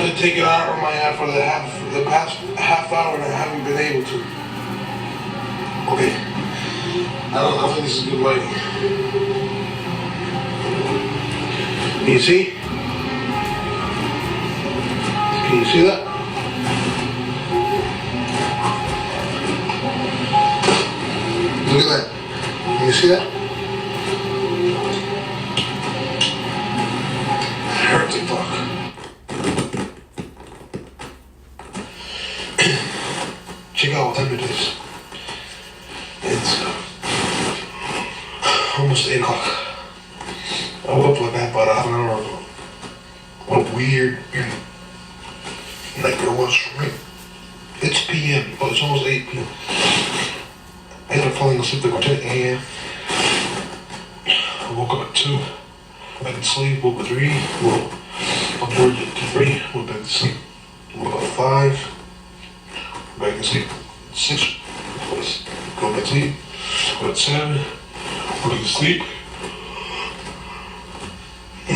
to take it out on my app for the past half hour and I haven't been able to. Okay. I don't think this is good lighting. Can you see? Can you see that? Look at that. Can you see that? Hurt TikTok. Check out what time it is. It's almost 8 o'clock. I woke up like that about half an hour ago. What a weird night it was for me. It's PM, but it's almost 8 PM. I ended up falling asleep like 10 AM. I woke up at 2. Back to sleep, woke up at 3. Woke up towards 3. Went back to sleep. Woke up at 5. Back to sleep. 6. Go back to sleep. Go at 7. Go to sleep. I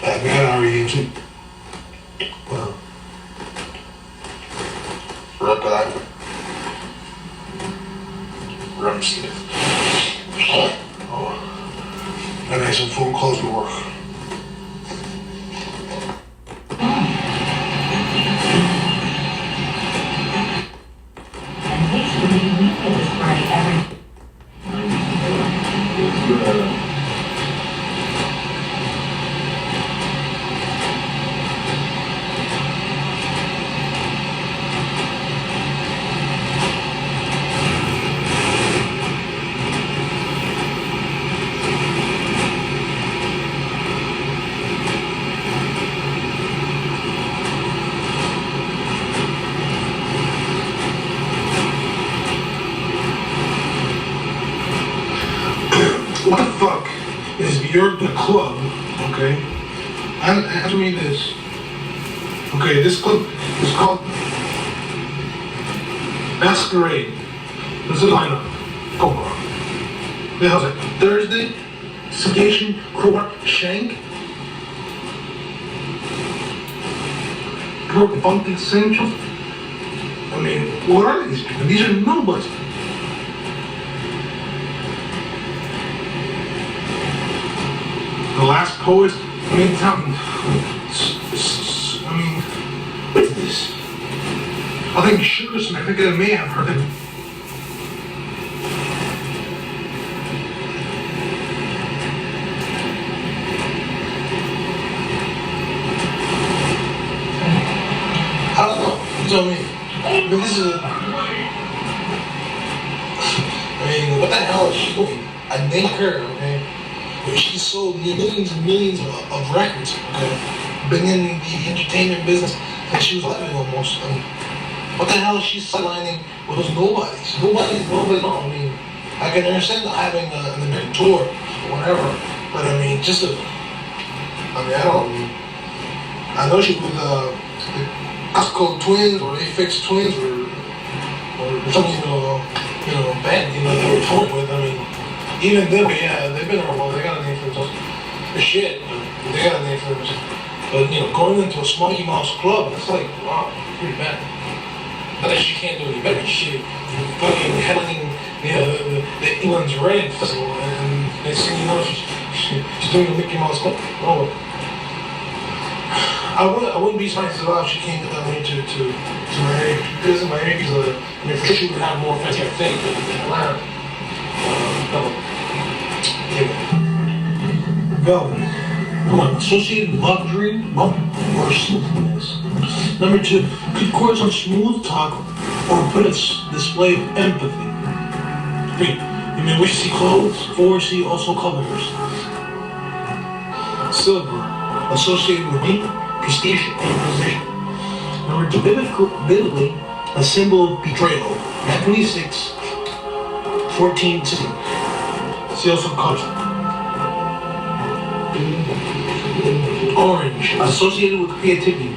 haven't had an hour eating sleep. Well, right back. REM sleep. Oh, I got some phone calls to work. What the fuck is you're the club, okay? Answer me this. Okay, this club is called Masquerade. This is the lineup. Go on. The hell's it? Thursday, Station, Crowbar, Shank. Broken Funky Essentials. I mean, what are these people? These are nobody. The Last Poet, I mean, what's this? I think Sugarsmith, I think I may have heard it. I don't know, you know what I mean? But this is what the hell is she doing? I named her, okay? She sold millions and millions of records, okay? Been in the entertainment business and she was living almost. I mean, what the hell is she sidelining with those nobodies? Nobody. I mean, I can understand having an American tour or whatever, but I mean, I know she was the Costco twins or A-Fix twins or something, band, they were touring with. I mean, even them, yeah, they've been around. They got a name for themselves. The shit, they got a name for themselves. But going into a Smokey Mouse club, it's like, wow, pretty bad. Not that she can't do any better. She fucking headlining the England's Red Festival, and next thing you know, she's doing the Mickey Mouse club. Oh, I wouldn't be surprised at all if she came to Miami because in Miami, for sure she would have more fans, I think, than Atlanta. Velvet. Come on, associated luxury, or smoothness. Number 2, could course on smooth talk or put a display of empathy. 3, you may wish to see clothes. 4, see also colors. Silver, associated with deep prestige and position. Number 2, biblically, a symbol of betrayal. 26, 14, 16. See also culture. Orange, associated with creativity.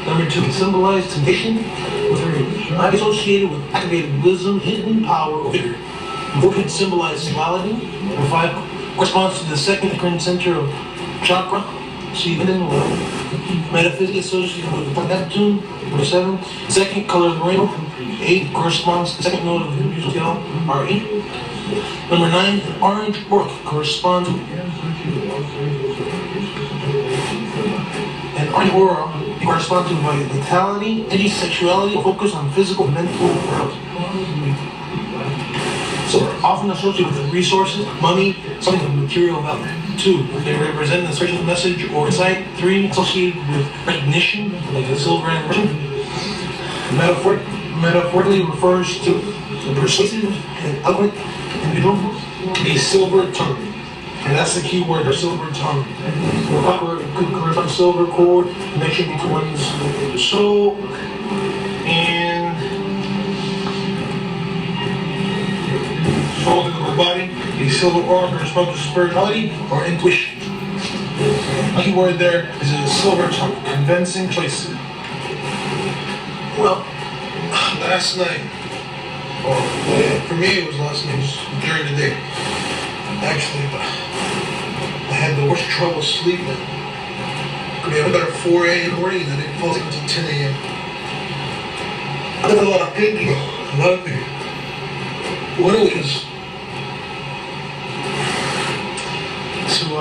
Number 2, symbolize temptation. 3, not associated with activated wisdom, hidden power, or vigor. 4 could symbolize sexuality. Number 5, corresponds to the second occurring center of chakra. See, then 11. Metaphysics associated with Neptune, number 7. Second color of the rainbow. 8 corresponds to the second node of the musical scale, R8. Number 9, orange orc corresponds to and orange aura corresponds to vitality, any sexuality, focus on physical, mental growth. So often associated with resources, money, something of material value. 2, they represent a special message or insight. 3, associated with recognition, like the silver and version. Metaphorically refers to a persuasive and eloquent individual, a silver tongue. And that's the key word, a silver tongue. Or could correspond to silver cord, connection between one's soul and soul to the body. A silver aura corresponds to spirituality or intuition. The key word there is a silver tongue, convincing choice. Well, last night, or for me it was last night, it was during the day. Actually, but I had the worst trouble sleeping. I mean, I got at 4 a.m. in the morning and I didn't fall asleep until 10 a.m. I did a lot of thinking, One of which is to, I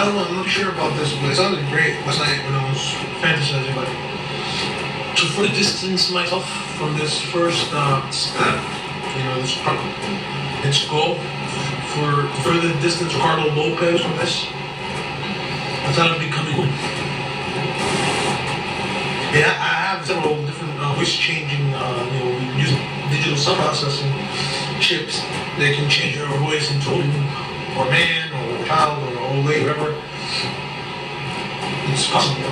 don't know, I'm not sure about this, but it sounded great last night when I was fantasizing about it. To further distance myself from this first step, this problem, its goal, for further distance Ricardo Lopez from this, I thought it'd be coming home. Yeah, I have several different voice changing, using digital sound processing chips that can change your voice into or man or child or old lady, whatever. It's possible.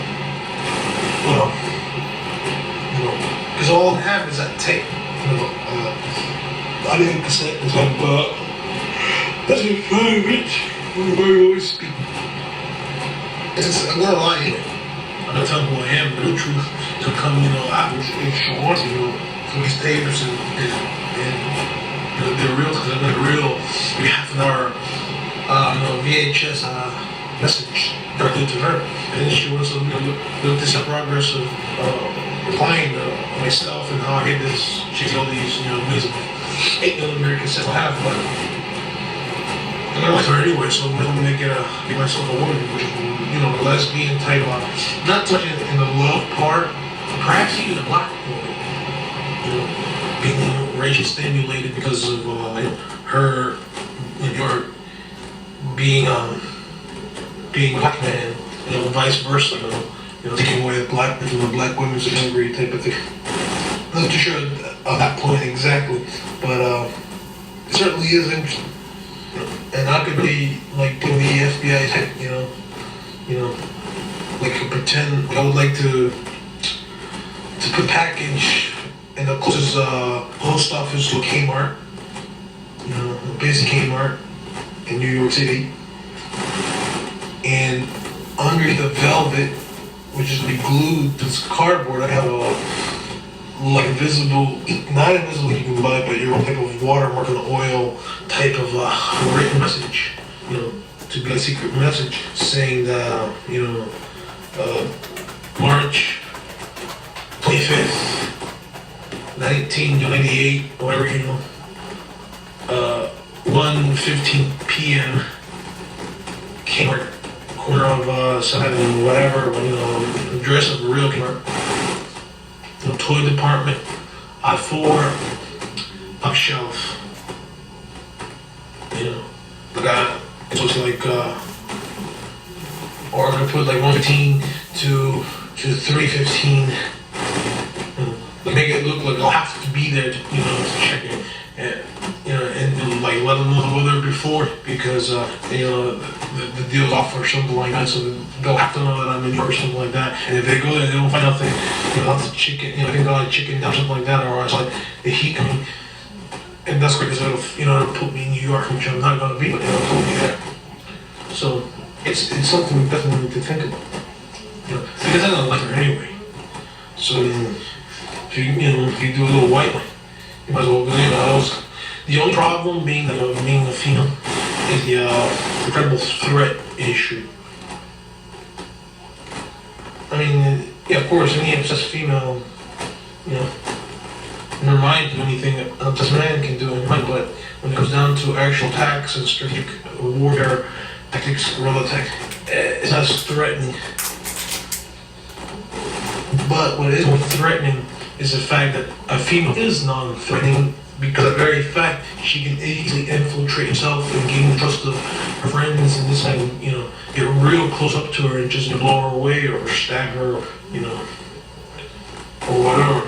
Because all I have is that tape. I didn't cassette. It's like, that's a very rich. Everybody always speak. I'm not lying. I'm not telling who I am, but the truth to come, after it's short, through these tapes and they're real because they're not real. We have an hour, VHS message directly to her, and then she wants to look this up progress of applying myself and how I hit this. She's all these, millions of 8mm cassettes I have, but I don't like her anyway, so I'm gonna make myself a woman, which is, lesbian type of, not so much in the love part, perhaps even a black woman, being racially stimulated because of her, being black man, vice versa, taking away the black women's hungry type of thing. I'm not too sure of that point exactly, but it certainly is interesting. And I could be like doing the FBI type, like pretend I would like to put package in the closest post office to a Kmart, a basic Kmart in New York City, and under the velvet, which is to be glued to this cardboard, I have not invisible, you can buy, but your own type of watermark and oil type of written message, to be a secret message saying that, March 25th, 1998, whatever, 1:15 p.m. Kmart, corner of 7, whatever, address of a real Kmart. Toy department, I4, top shelf. It looks like, or I'm gonna put like 115 to 315. Make it look like I'll have to be there to, to check it, and like let them know they're there before because the deal's off or something like that, so they'll have to know that I'm in or something like that. And if they go there, they don't find out that lots of chicken, I think got chicken down something like that, or it's like the heat coming. And that's great because it'll put me in New York, which I'm not gonna be, but it'll put me there. So it's something we definitely need to think about, because I don't like her anyway. So if you do a little white, you might as well go. The only problem being that being a female is the incredible threat issue. mean, yeah, of course, any obsessed female, you know, in her mind can do anything an obsessed man can do in her mind, but when it comes down to actual attacks and strategic warfare tactics, guerrilla tech, it's not as threatening. But what is more threatening is the fact that a female is non-threatening because of the very fact she can easily infiltrate herself and gain the trust of her friends and this and, you know, get real close up to her and just blow her away or stab her, you know, or whatever.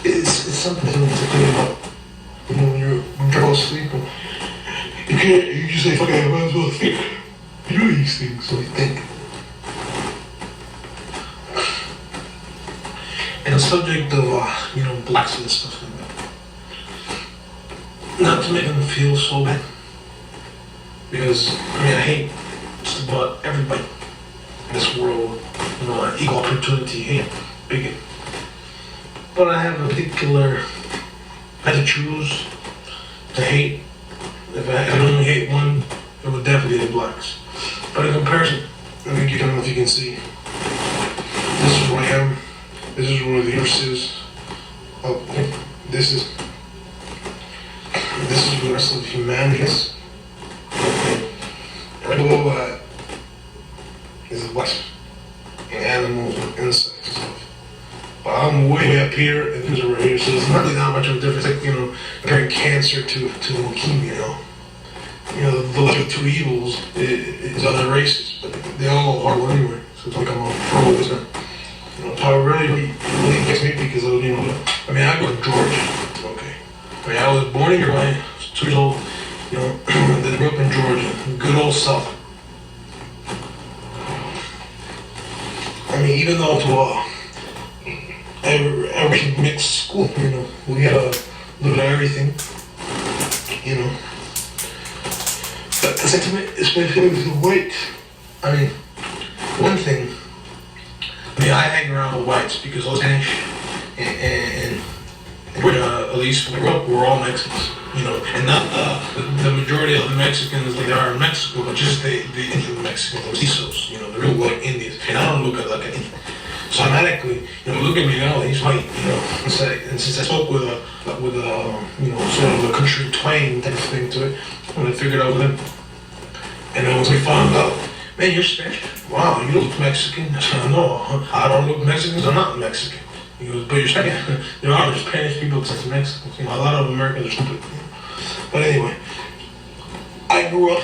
It's something to think about, you know, when you're trying to sleep. You just say, fuck it, I might as well think. You do these things, so you think. And the subject of, you know, blacks and stuff like that. Not to make them feel so bad. Because, I mean, I hate just about everybody in this world, you know, equal opportunity, hate, bigot. But I have a particular, I had to choose to hate. If I could only hate one, it would definitely be the blacks. But in comparison, I don't know if you can see, this is where I am. This is where the earth is. Oh, this is the rest of humanity is. Right below that is the west, and animals and insects and stuff. But I'm way up here, and things are right here, so there's not really that much of a difference. Like, you know, comparing cancer to leukemia, you know. You know, the lesser of two evils is other races, but they all are horrible anyway. So it's like I'm all pro this now. You know, so it really gets me because of, you know, I mean, I grew up in Georgia, okay. I mean, I was born in here when I was 2 years old, you know, then grew up in Georgia, good old South. I mean, even though to every mixed school, you know, we had a little bit of everything, you know. But the sentiment, especially with the white, I mean, one thing, I mean, I hang around with whites because I was Spanish, and at least when I grew up, we were all Mexicans, you know, and not the majority of the Mexicans like they are in Mexico, but just the Indian Mexicans, the mestizos, you know, the real white Indians, and I don't look like an Indian. So automatically, you know, look at me now, he's white, you know, and since I spoke with a you know, sort of a country twang type of thing to it, when I figured out with him, and then once we found out, man, you're Spanish? Wow, you look Mexican? I said, no, I don't look Mexican, I'm not Mexican. He goes, but you're Spanish. There are Spanish people besides Mexicans. You know, a lot of Americans are stupid. But anyway, I grew up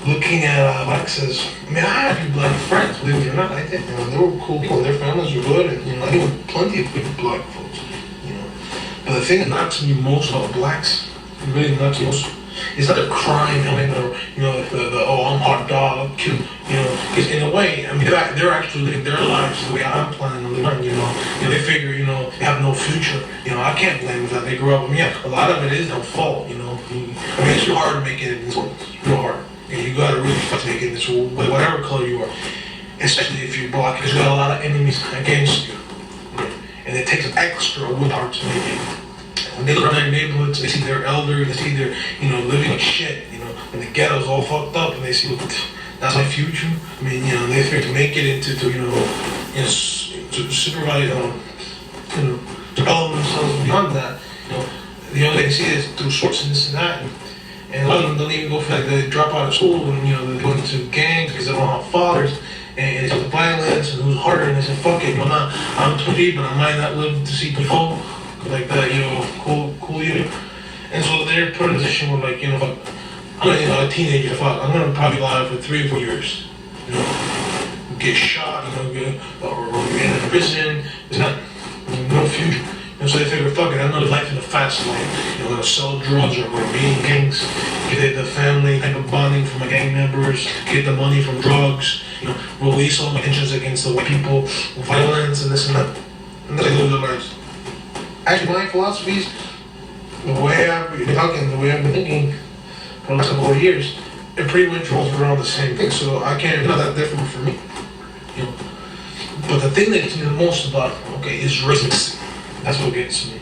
looking at blacks as, I mean, I had black friends, believe it or not, I did. You know, they were cool people, their families were good, and, you know, I knew plenty of good black folks, you know. But the thing that knocks me most about blacks, it really knocks me most, is not the crime element or, you know, the oh, I'm hot dog, cute, you know, because in a way, I mean, they're actually living their lives the way I'm planning on living, you know, they figure, you know, they have no future, you know, I can't blame them that they grew up, I mean, yeah, a lot of it is their fault, you know, I mean, it's real hard to make it in this world, it's real hard. And you gotta really fight to make it in this world, whatever color you are, especially if you're black, because you got a lot of enemies against you. And it takes an extra willpower to make it. When they look around their neighborhoods, they see their elders, they see their, you know, living like shit, you know, and the ghetto's all fucked up, and they see, look, that's my future. I mean, you know, they figure to make it into, you know, to supervise, you know, develop themselves beyond that. You know, the only thing they see is through sports and this and that. And a lot of them don't even go for, like, they drop out of school and, you know, they go into gangs because they don't have fathers, and it's the violence and who's harder, and they say, fuck it, I'm 20, but I might not live to see 24, like that, you know, cool you. And so they're put in a position where, like, you know, I'm a teenager, I'm gonna probably lie for 3 or 4 years, you know, get shot, you know, or get in prison, there's no future. And so they figure, fuck it, I'm gonna life in the fast lane. You know, I'm gonna sell drugs or I'm gonna be in gangs, get the family type of bonding from my gang members, get the money from drugs, you know, release all my tensions against the white people, violence and this and that. And that's like live their lives. Actually, my philosophies, the way I've been talking, the way I've been thinking for the last couple of years, it pretty much rolls around the same thing. So I can't, it's not that different for me. You know. But the thing that gets me the most about, okay, is racism. That's what gets me.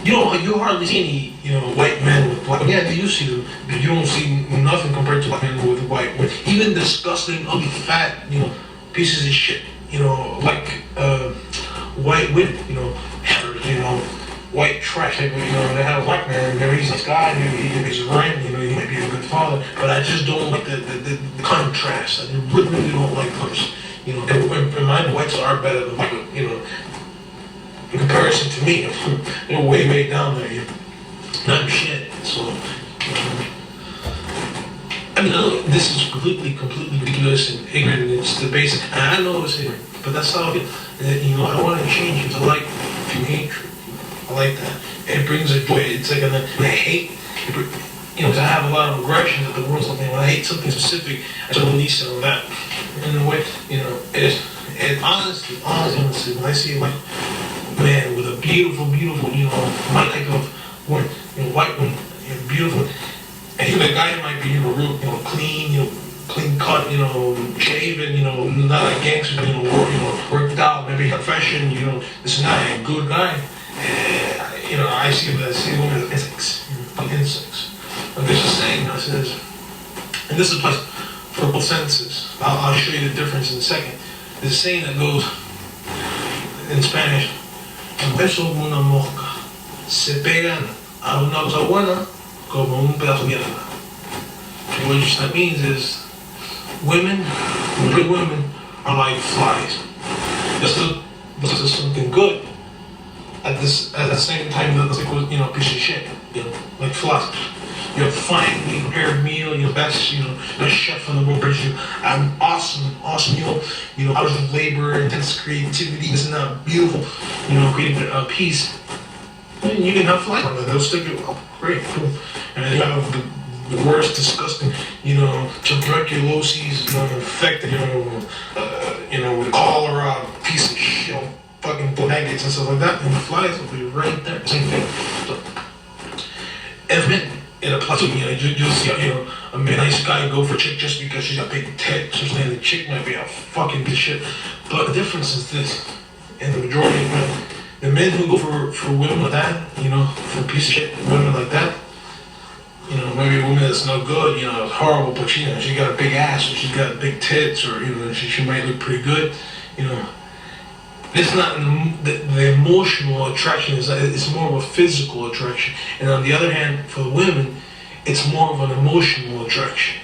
you hardly see any, white men with black. Yeah, you see them, but you don't see nothing compared to black men with white women. Even disgusting, ugly, fat, pieces of shit, like white women, white trash. They have a black man, he's this guy, he's right, he might be a good father, but I just don't like the contrast. I really don't like those. In my whites are better than black, in comparison to me. They're way down there, not shit. So, I mean, this is completely ridiculous and ignorant. It's the basic, and I know it's ignorant, but that's how I feel. I want to change it to like hatred. I like that. It brings a joy. It's like I hate, to have a lot of aggression at the world. Something when I hate something specific, I just release it on that. In a way, it honestly, when I see like man with a beautiful, my type of woman, white woman, beautiful, and the guy might be, real, clean, clean cut, shaven, not a gangster, worked out, maybe confession, this is not a good guy. I see women as insects. Like there's a saying that says, and this applies for both sentences. I'll show you the difference in a second. There's a saying that goes in Spanish, un beso como una mosca se pegan a una cosa buena como un pedazo de mierda. What that means is good women are like flies. This is something good. At the same time, that's like, piece of shit, like flies. Your finely prepared meal, your best, the chef in the world brings you awesome, out of labor, intense creativity, this and that, beautiful, creating a piece. And you can have flies on that, they'll stick it, great, cool. And then you have the worst, disgusting, tuberculosis, infected, with cholera, piece of shit, fucking maggots and stuff like that, and the flies will be right there, same thing. So, and men, it applies to you'll see, a nice guy go for a chick just because she's got big tits or something. The chick might be a fucking piece of shit. But the difference is this, and the majority of men, the men who go for women like that, for a piece of shit, women like that, maybe a woman that's no good, horrible, but she got a big ass, or she's got big tits, or, she might look pretty good, it's not the emotional attraction, it's more of a physical attraction. And on the other hand, for women, it's more of an emotional attraction.